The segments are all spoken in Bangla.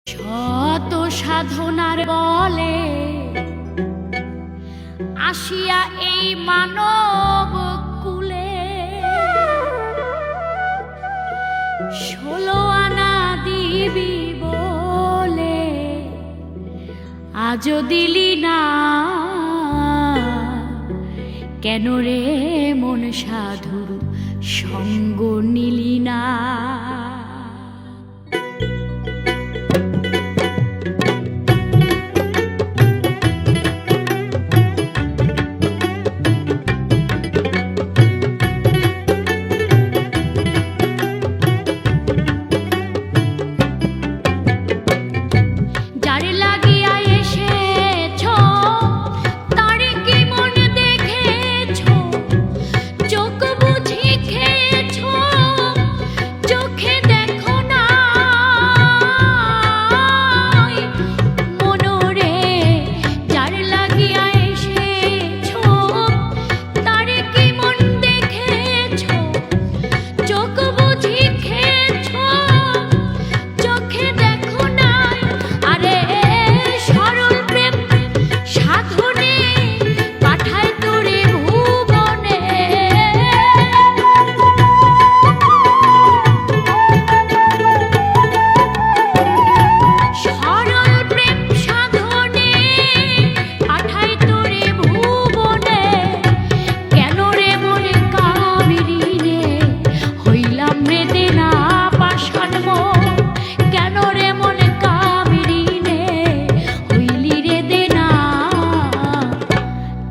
শত সাধনার বলে আসিয়া এই মানব কুলে 16 আনা দিবি বলে আজও দিলি না। কেন রে মন সাধুর সঙ্গ নিলি না?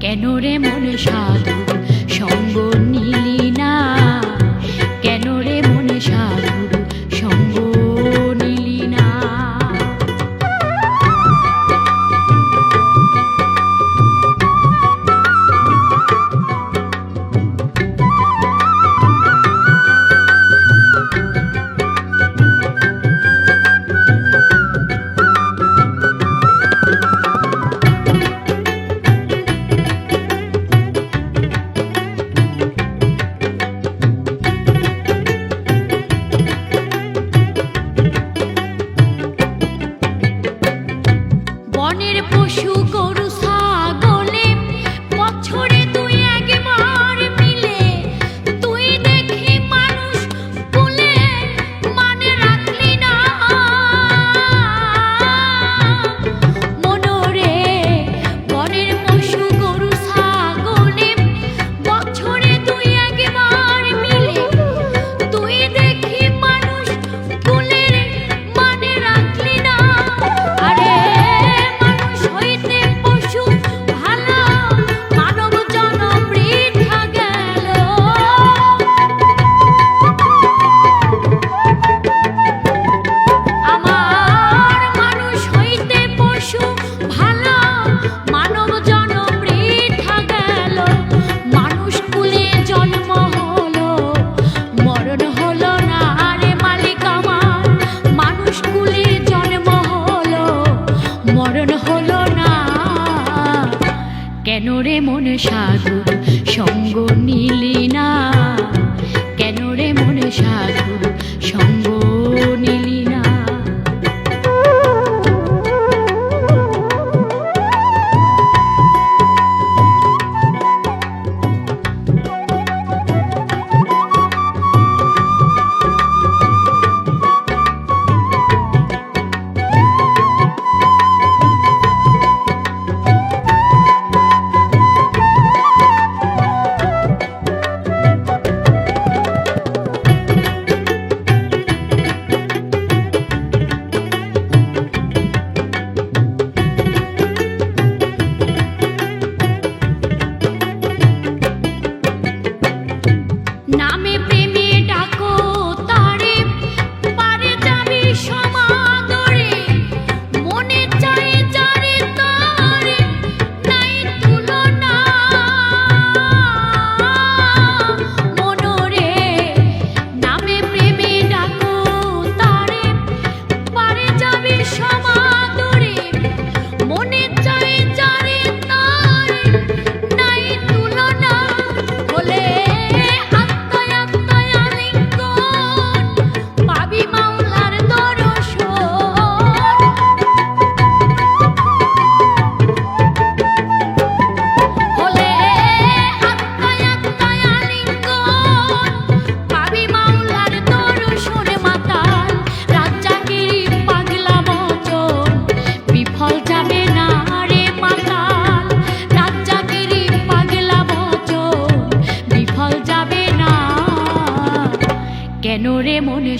কেন রে মন সাধুর সঙ্গ নিলি না? কেন রে মন সাধুর সঙ্গ নিলি না? বনের পশু গরু ছাগলে বছরে তুই একবার মিলে তুই দেখি মানুষ বলে মানে রাখলি না। মনোরে বনের পশু গরু ছাগলে বছরে তুই একবার মিলে তুই দেখি মানুষ বলে মানে রাখলি না। আরে কেন রে মন সাধুর সঙ্গ নিলি না? কেন রে মন সাধুর সঙ্গ নিলি না? মনে